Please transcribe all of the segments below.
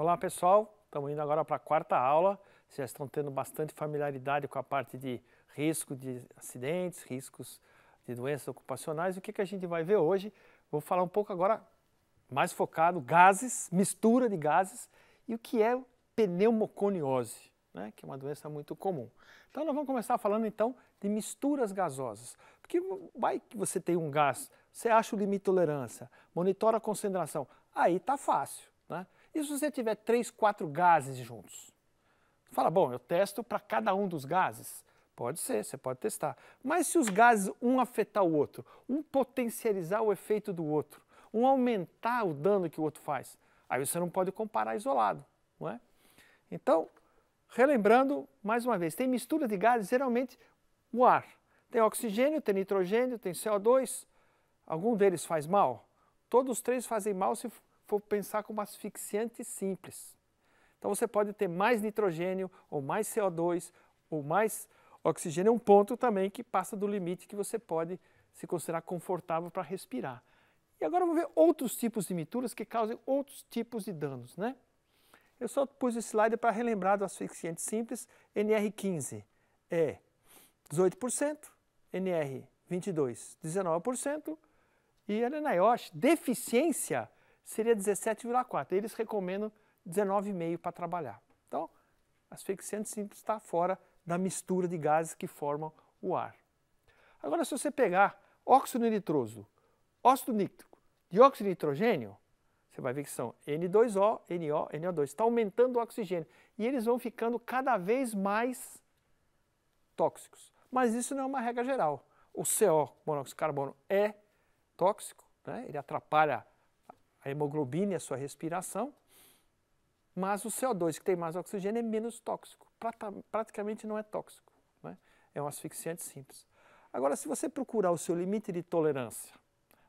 Olá pessoal, estamos indo agora para a quarta aula. Vocês já estão tendo bastante familiaridade com a parte de risco de acidentes, riscos de doenças ocupacionais. O que a gente vai ver hoje? Vou falar um pouco agora mais focado, gases, mistura de gases e o que é pneumoconiose, né? Que é uma doença muito comum. Então nós vamos começar falando então de misturas gasosas. Porque vai que você tem um gás, você acha o limite de tolerância, monitora a concentração, aí está fácil, né? E se você tiver 3, 4 gases juntos? Fala, bom, eu testo para cada um dos gases? Pode ser, você pode testar. Mas se os gases, um afetar o outro, um potencializar o efeito do outro, um aumentar o dano que o outro faz, aí você não pode comparar isolado, não é? Então, relembrando, mais uma vez, tem mistura de gases, geralmente o ar. Tem oxigênio, tem nitrogênio, tem CO2. Algum deles faz mal? Todos os três fazem mal se for pensar como asfixiante simples. Então você pode ter mais nitrogênio, ou mais CO2, ou mais oxigênio. É um ponto também que passa do limite que você pode se considerar confortável para respirar. E agora vamos ver outros tipos de misturas que causam outros tipos de danos, né? Eu só pus esse slide para relembrar do asfixiante simples. NR15 é 18%, NR22, 19%, e a NIOSH, deficiência, seria 17,4%. Eles recomendam 19,5% para trabalhar. Então, asfixiante simples está fora da mistura de gases que formam o ar. Agora, se você pegar óxido nitroso, óxido nítrico, dióxido de nitrogênio, você vai ver que são N2O, NO, NO2. Está aumentando o oxigênio. E eles vão ficando cada vez mais tóxicos. Mas isso não é uma regra geral. O CO, monóxido de carbono, é tóxico, né? Ele atrapalha a hemoglobina e a sua respiração. Mas o CO2, que tem mais oxigênio, é menos tóxico. Praticamente não é tóxico, né? É um asfixiante simples. Agora, se você procurar o seu limite de tolerância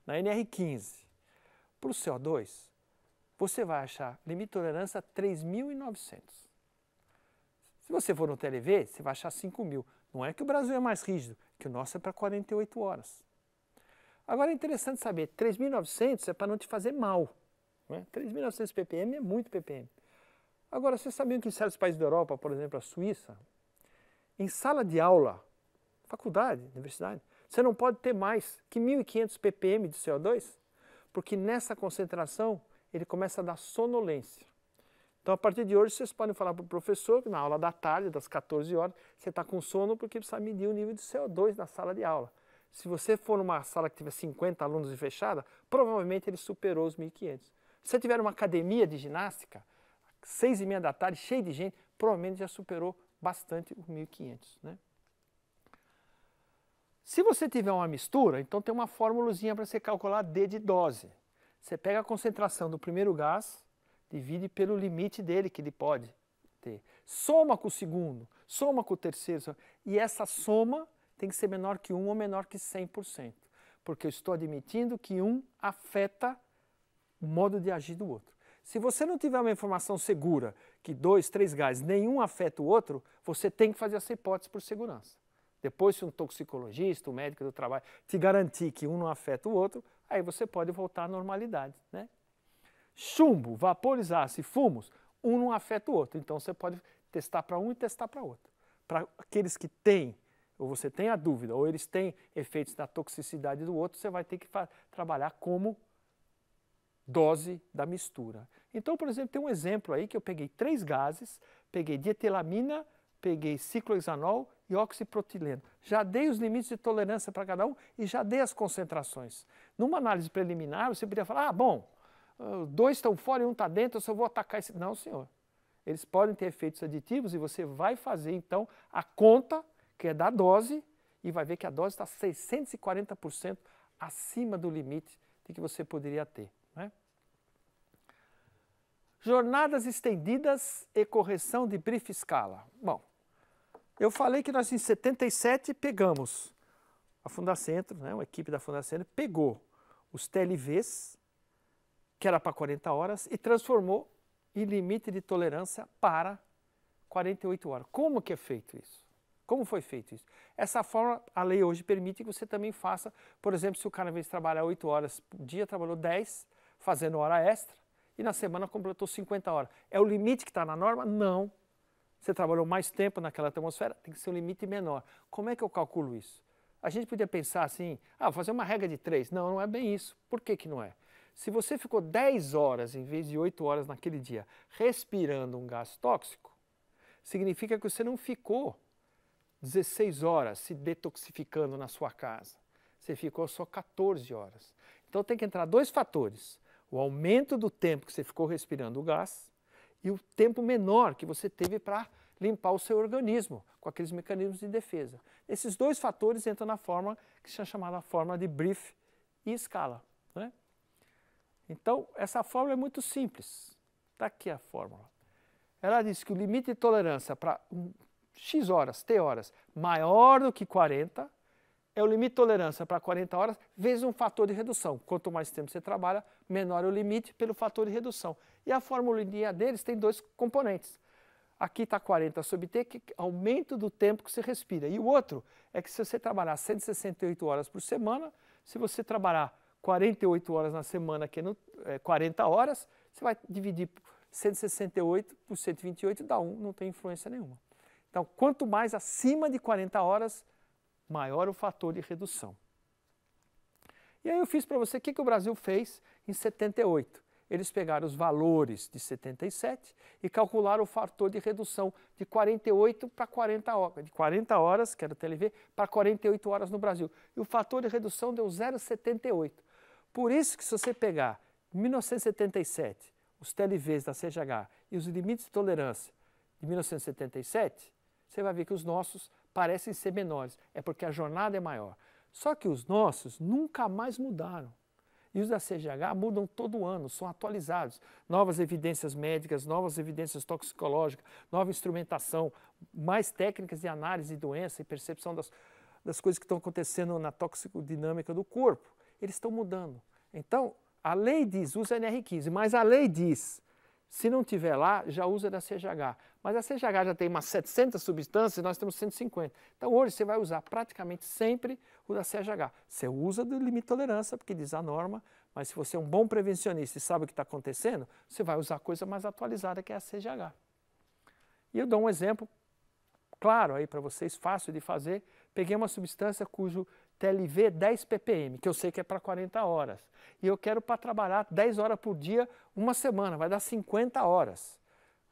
na NR15 para o CO2, você vai achar limite de tolerância 3.900. Se você for no TLV, você vai achar 5.000. Não é que o Brasil é mais rígido, que o nosso é para 48 horas. Agora é interessante saber, 3.900 é para não te fazer mal, né? 3.900 ppm é muito ppm. Agora, vocês sabiam que em certos países da Europa, por exemplo, a Suíça, em sala de aula, faculdade, universidade, você não pode ter mais que 1.500 ppm de CO2, porque nessa concentração ele começa a dar sonolência. Então, a partir de hoje, vocês podem falar para o professor que na aula da tarde, das 14 horas, você está com sono porque precisa medir o nível de CO2 na sala de aula. Se você for numa sala que tiver 50 alunos e fechada, provavelmente ele superou os 1.500. Se você tiver uma academia de ginástica, 6h30 da tarde, cheio de gente, provavelmente já superou bastante os 1.500, né? Se você tiver uma mistura, então tem uma formulazinha para você calcular D de dose. Você pega a concentração do primeiro gás, divide pelo limite dele que ele pode ter. Soma com o segundo, soma com o terceiro, e essa soma tem que ser menor que 1 ou menor que 100%, porque eu estou admitindo que um afeta o modo de agir do outro. Se você não tiver uma informação segura que 2, 3 gases, nenhum afeta o outro, você tem que fazer essa hipótese por segurança. Depois, se um toxicologista, um médico do trabalho, te garantir que um não afeta o outro, aí você pode voltar à normalidade, né? Chumbo, vaporizasse, fumos, um não afeta o outro. Então você pode testar para um e testar para outro. Para aqueles que têm, ou você tem a dúvida, ou eles têm efeitos da toxicidade do outro, você vai ter que trabalhar como dose da mistura. Então, por exemplo, tem um exemplo aí que eu peguei 3 gases, peguei dietilamina, peguei ciclohexanol e oxiprotileno. Já dei os limites de tolerância para cada um e já dei as concentrações. Numa análise preliminar, você poderia falar, ah, bom, 2 estão fora e 1 está dentro, eu só vou atacar esse. Não, senhor. Eles podem ter efeitos aditivos e você vai fazer, então, a conta, que é da dose, e vai ver que a dose está 640% acima do limite de que você poderia ter, né? Jornadas estendidas e correção de brief escala. Bom, eu falei que nós em 77 pegamos a Fundacentro, né, uma equipe da Fundacentro, pegou os TLVs, que era para 40 horas, e transformou em limite de tolerância para 48 horas. Como que é feito isso? Como foi feito isso? Essa forma, a lei hoje permite que você também faça, por exemplo, se o cara, ao invés de trabalhar 8 horas por dia, trabalhou 10, fazendo hora extra, e na semana completou 50 horas. É o limite que está na norma? Não. Você trabalhou mais tempo naquela atmosfera, tem que ser um limite menor. Como é que eu calculo isso? A gente podia pensar assim, vou fazer uma regra de 3. Não, não é bem isso. Por que que não é? Se você ficou 10 horas em vez de 8 horas naquele dia respirando um gás tóxico, significa que você não ficou 16 horas se detoxificando na sua casa. Você ficou só 14 horas. Então tem que entrar dois fatores. O aumento do tempo que você ficou respirando o gás e o tempo menor que você teve para limpar o seu organismo com aqueles mecanismos de defesa. Esses dois fatores entram na fórmula que se chama a fórmula de Brief e escala. Né? Então, essa fórmula é muito simples. Está aqui a fórmula. Ela diz que o limite de tolerância para X horas, T horas, maior do que 40, é o limite de tolerância para 40 horas vezes um fator de redução. Quanto mais tempo você trabalha, menor é o limite pelo fator de redução. E a fórmula deles tem dois componentes. Aqui está 40 sobre T, que é aumento do tempo que você respira. E o outro é que se você trabalhar 168 horas por semana, se você trabalhar 48 horas na semana, que é 40 horas, você vai dividir 168 por 128 dá 1, não tem influência nenhuma. Então, quanto mais acima de 40 horas, maior o fator de redução. E aí eu fiz para você o que o Brasil fez em 78. Eles pegaram os valores de 77 e calcularam o fator de redução de 48 para 40 horas, de 40 horas, que era o TLV, para 48 horas no Brasil. E o fator de redução deu 0,78. Por isso que se você pegar 1977, os TLVs da CGH e os limites de tolerância de 1977, você vai ver que os nossos parecem ser menores. É porque a jornada é maior. Só que os nossos nunca mais mudaram. E os da CGH mudam todo ano, são atualizados. Novas evidências médicas, novas evidências toxicológicas, nova instrumentação, mais técnicas de análise de doença e percepção das coisas que estão acontecendo na toxicodinâmica do corpo. Eles estão mudando. Então, a lei diz, usa NR15, mas a lei diz, se não tiver lá, já usa da CGH. Mas a CGH já tem umas 700 substâncias e nós temos 150. Então hoje você vai usar praticamente sempre o da CGH. Você usa do limite de tolerância, porque diz a norma, mas se você é um bom prevencionista e sabe o que está acontecendo, você vai usar a coisa mais atualizada, que é a CGH. E eu dou um exemplo claro aí para vocês, fácil de fazer. Peguei uma substância cujo TLV é 10 ppm, que eu sei que é para 40 horas. E eu quero para trabalhar 10 horas por dia, uma semana, vai dar 50 horas.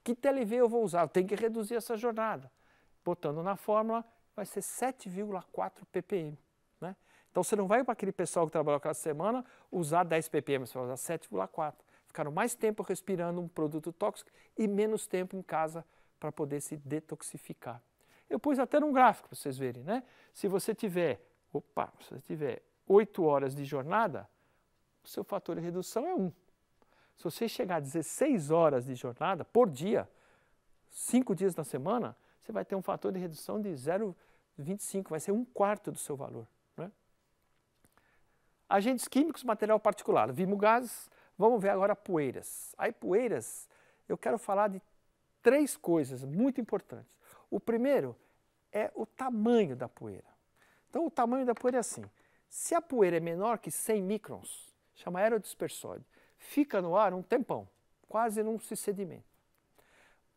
Que TLV eu vou usar? Eu tenho que reduzir essa jornada. Botando na fórmula, vai ser 7,4 ppm. Né? Então você não vai para aquele pessoal que trabalhou aquela semana usar 10 ppm, você vai usar 7,4. Ficaram mais tempo respirando um produto tóxico e menos tempo em casa para poder se detoxificar. Eu pus até num gráfico para vocês verem, né? Se você tiver 8 horas de jornada, o seu fator de redução é 1. Se você chegar a 16 horas de jornada por dia, 5 dias na semana, você vai ter um fator de redução de 0,25, vai ser 1/4 do seu valor. Né? Agentes químicos, material particulado. Vimos gases, vamos ver agora poeiras. Aí poeiras, eu quero falar de 3 coisas muito importantes. O primeiro é o tamanho da poeira. Então o tamanho da poeira é assim, se a poeira é menor que 100 microns, chama aerodispersóide, fica no ar um tempão, quase não se sedimenta.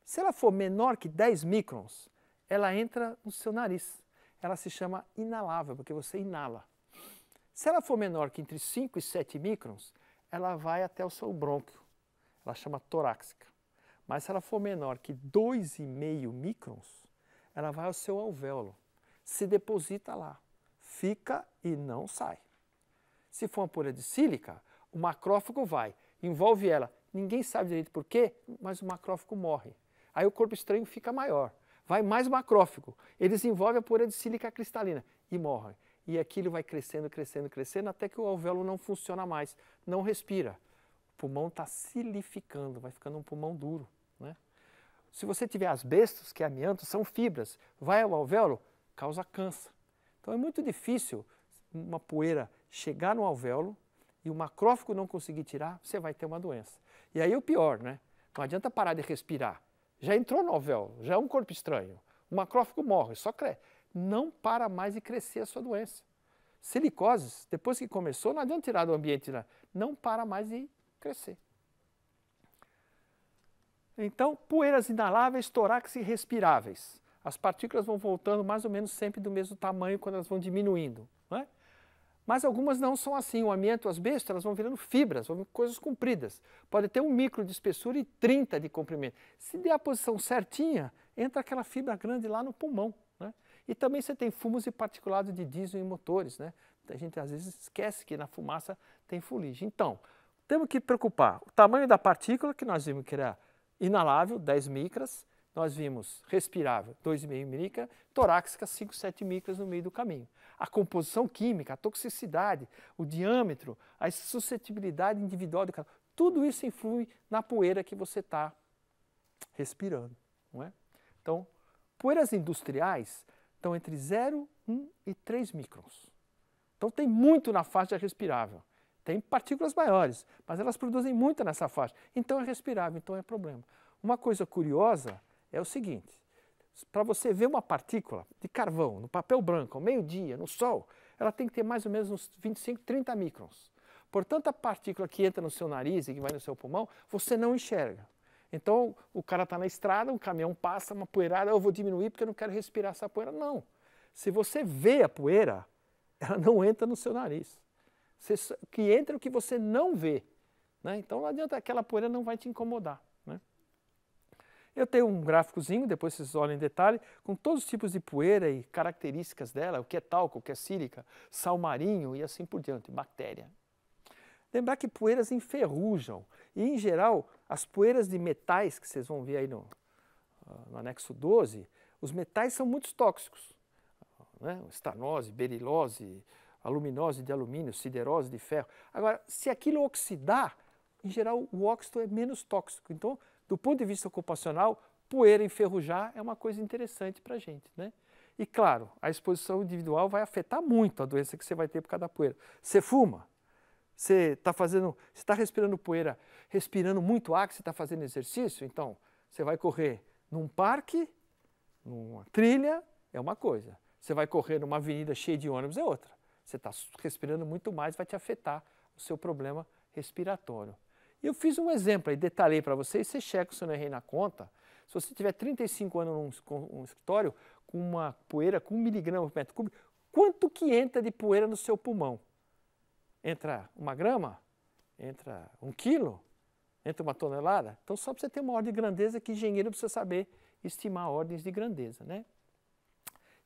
Se ela for menor que 10 microns, ela entra no seu nariz. Ela se chama inalável, porque você inala. Se ela for menor que entre 5 e 7 microns, ela vai até o seu brônquio. Ela chama torácica. Mas se ela for menor que 2,5 microns, ela vai ao seu alvéolo. Se deposita lá. Fica e não sai. Se for uma poeira de sílica, o macrófago vai, envolve ela. Ninguém sabe direito por quê, mas o macrófago morre. Aí o corpo estranho fica maior. Vai mais macrófago. Ele desenvolve a poeira de sílica cristalina e morre. E aquilo vai crescendo, crescendo, crescendo, até que o alvéolo não funciona mais, não respira. O pulmão está silificando, vai ficando um pulmão duro. Né? Se você tiver asbestos, que é amianto, são fibras, vai ao alvéolo, causa câncer. Então é muito difícil uma poeira chegar no alvéolo e o macrófago não conseguir tirar, você vai ter uma doença. E aí o pior, né? Não adianta parar de respirar. Já entrou no alvéolo, já é um corpo estranho. O macrófago morre, só cresce. Não para mais de crescer a sua doença. Silicoses, depois que começou, não adianta tirar do ambiente, não para mais de crescer. Então, poeiras inaláveis, torácicas e respiráveis. As partículas vão voltando mais ou menos sempre do mesmo tamanho quando elas vão diminuindo, não é? Mas algumas não são assim. O amianto, as bestas, elas vão virando fibras, vão virando coisas compridas. Pode ter 1 micro de espessura e 30 de comprimento. Se der a posição certinha, entra aquela fibra grande lá no pulmão, né? E também você tem fumos e particulados de diesel em motores, né? A gente às vezes esquece que na fumaça tem fuligem. Então, temos que preocupar. O tamanho da partícula, que nós vimos que era inalável, 10 micras. Nós vimos respirável, 2,5 micras, torácica, 5, 7 micras no meio do caminho. A composição química, a toxicidade, o diâmetro, a suscetibilidade individual de cada tudo isso influi na poeira que você está respirando, não é? Então, poeiras industriais estão entre 0, 1 e 3 microns. Então tem muito na faixa respirável. Tem partículas maiores, mas elas produzem muito nessa faixa. Então é respirável, então é problema. Uma coisa curiosa é o seguinte, para você ver uma partícula de carvão no papel branco, ao meio-dia, no sol, ela tem que ter mais ou menos uns 25, 30 microns. Portanto, a partícula que entra no seu nariz e que vai no seu pulmão, você não enxerga. Então, o cara está na estrada, um caminhão passa, uma poeirada, eu vou diminuir porque eu não quero respirar essa poeira. Não. Se você vê a poeira, ela não entra no seu nariz. O que entra é o que você não vê, né? Então, não adianta, aquela poeira não vai te incomodar, né? Eu tenho um gráficozinho, depois vocês olhem em detalhe, com todos os tipos de poeira e características dela, o que é talco, o que é sílica, sal marinho e assim por diante, bactéria. Lembrar que poeiras enferrujam e, em geral, as poeiras de metais, que vocês vão ver aí no anexo 12, os metais são muito tóxicos, né? Estanose, berilose, aluminose de alumínio, siderose de ferro. Agora, se aquilo oxidar, em geral, o óxido é menos tóxico. Então, do ponto de vista ocupacional, poeira enferrujar é uma coisa interessante para a gente, né? E claro, a exposição individual vai afetar muito a doença que você vai ter por causa da poeira. Você fuma, você está respirando poeira, respirando muito ar, que você está fazendo exercício, então você vai correr num parque, numa trilha, é uma coisa. Você vai correr numa avenida cheia de ônibus, é outra. Você está respirando muito mais, vai te afetar o seu problema respiratório. E eu fiz um exemplo aí, detalhei para vocês, você checa se eu não errei na conta. Se você tiver 35 anos num escritório com uma poeira com 1 miligrama por metro cúbico, quanto que entra de poeira no seu pulmão? Entra 1 grama? Entra 1 quilo? Entra 1 tonelada? Então só para você ter uma ordem de grandeza que engenheiro precisa saber estimar ordens de grandeza, né?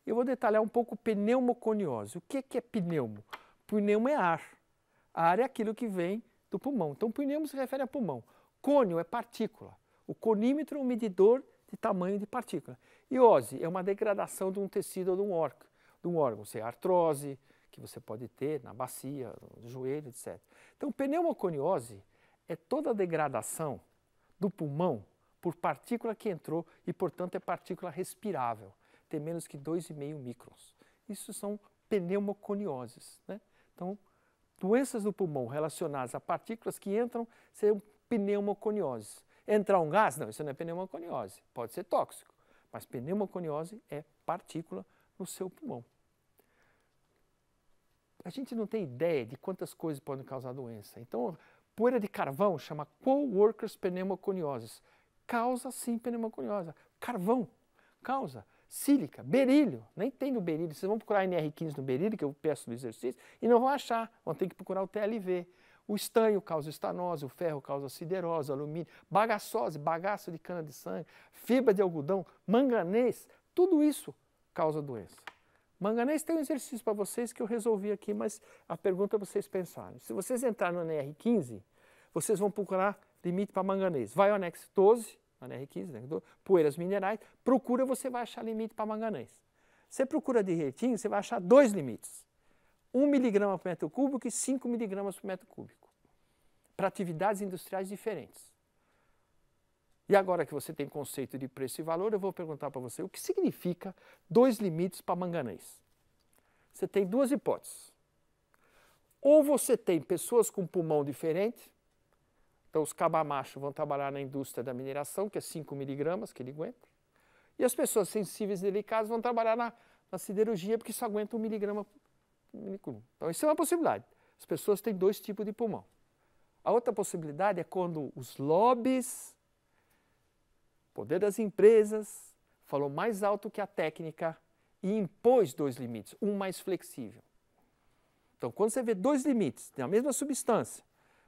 Eu vou detalhar um pouco pneumoconiose. O que é pneumo? Pneumo é ar. Ar é aquilo que vem do pulmão. Então, pneumo se refere a pulmão. Cônio é partícula. O conímetro é um medidor de tamanho de partícula. E ose é uma degradação de um tecido ou de um órgão. Seja artrose, que você pode ter na bacia, no joelho, etc. Então, pneumoconiose é toda a degradação do pulmão por partícula que entrou e, portanto, é partícula respirável. Tem menos que 2,5 microns. Isso são pneumoconioses, né? Então, doenças do pulmão relacionadas a partículas que entram seriam pneumoconioses. Entrar um gás? Não, isso não é pneumoconiose. Pode ser tóxico, mas pneumoconiose é partícula no seu pulmão. A gente não tem ideia de quantas coisas podem causar doença. Então, poeira de carvão chama coworkers pneumoconioses. Causa sim pneumoconiose. Carvão causa. Sílica, berílio, nem tem no berílio. Vocês vão procurar NR15 no berílio, que eu peço no exercício, e não vão achar. Vão ter que procurar o TLV. O estanho causa estanose, o ferro causa siderose, alumínio, bagaçose, bagaço de cana de sangue, fibra de algodão, manganês, tudo isso causa doença. Manganês tem um exercício para vocês que eu resolvi aqui, mas a pergunta é para vocês pensarem. Se vocês entrarem no NR15, vocês vão procurar limite para manganês. Vai ao anexo 12, NR15, né? Poeiras minerais, procura, você vai achar limite para manganês. Você procura direitinho, você vai achar 2 limites. 1 miligrama por metro cúbico e 5 miligramas por metro cúbico. Para atividades industriais diferentes. E agora que você tem conceito de preço e valor, eu vou perguntar para você o que significa 2 limites para manganês. Você tem 2 hipóteses. Ou você tem pessoas com pulmão diferente, então os cabamachos vão trabalhar na indústria da mineração, que é 5 miligramas que ele aguenta, e as pessoas sensíveis e delicadas vão trabalhar na siderurgia, porque só aguenta 1 miligrama por milímetro. Então isso é uma possibilidade. As pessoas têm 2 tipos de pulmão. A outra possibilidade é quando os lobbies poder das empresas falou mais alto que a técnica e impôs 2 limites, um mais flexível. Então, quando você vê 2 limites da mesma substância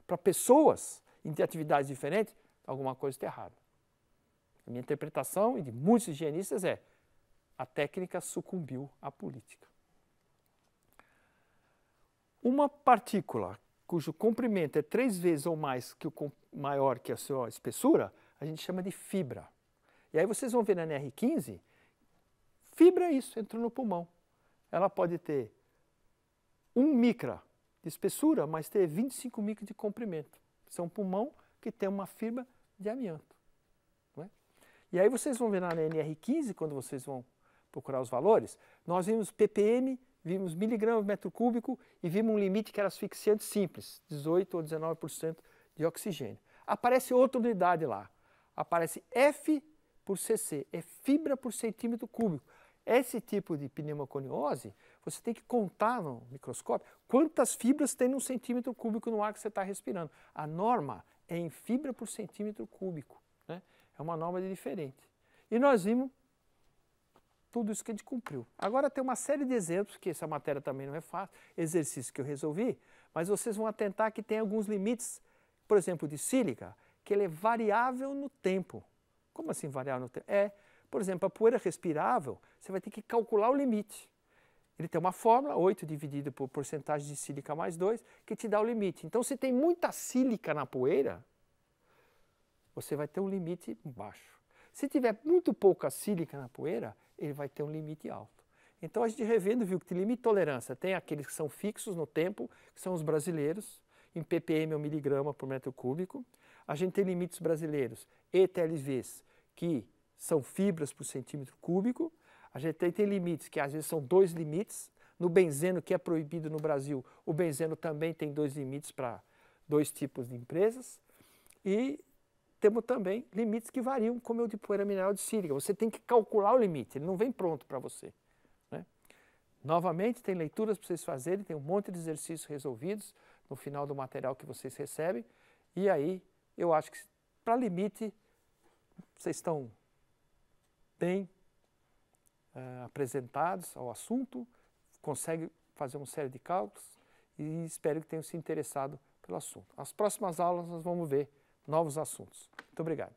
para pessoas em atividades diferentes, alguma coisa está errada. A minha interpretação e de muitos higienistas é: a técnica sucumbiu à política. Uma partícula cujo comprimento é 3 vezes ou mais maior que a sua espessura, a gente chama de fibra. E aí vocês vão ver na NR15, fibra é isso, entrou no pulmão. Ela pode ter 1 micra de espessura, mas ter 25 micras de comprimento. Isso é um pulmão que tem uma fibra de amianto. Não é? E aí vocês vão ver na NR15, quando vocês vão procurar os valores, nós vimos ppm, vimos miligramas por metro cúbico e vimos um limite que era asfixiante simples, 18 ou 19% de oxigênio. Aparece outra unidade lá, aparece F por cc, é fibra por centímetro cúbico. Esse tipo de pneumoconiose, você tem que contar no microscópio quantas fibras tem num centímetro cúbico no ar que você está respirando. A norma é em fibra por centímetro cúbico, né? É uma norma diferente. E nós vimos tudo isso que a gente cumpriu. Agora tem uma série de exemplos, que essa matéria também não é fácil, exercício que eu resolvi, mas vocês vão atentar que tem alguns limites, por exemplo, de sílica, que ele é variável no tempo. Como assim variável no tempo? Por exemplo, a poeira respirável, você vai ter que calcular o limite. Ele tem uma fórmula, 8 dividido por porcentagem de sílica mais 2, que te dá o limite. Então, se tem muita sílica na poeira, você vai ter um limite baixo. Se tiver muito pouca sílica na poeira, ele vai ter um limite alto. Então, a gente revendo viu que tem limite de tolerância. Tem aqueles que são fixos no tempo, que são os brasileiros, em ppm ou miligrama por metro cúbico. A gente tem limites brasileiros, ETLVs, que são fibras por centímetro cúbico. A gente tem limites que às vezes são 2 limites. No benzeno, que é proibido no Brasil, o benzeno também tem 2 limites para 2 tipos de empresas. E temos também limites que variam, como o de poeira mineral de sílica. Você tem que calcular o limite, ele não vem pronto para você, né? Novamente, tem leituras para vocês fazerem, tem um monte de exercícios resolvidos no final do material que vocês recebem. E aí, eu acho que para limite, vocês estão bem apresentados ao assunto, conseguem fazer uma série de cálculos e espero que tenham se interessado pelo assunto. Nas próximas aulas nós vamos ver novos assuntos. Muito obrigado.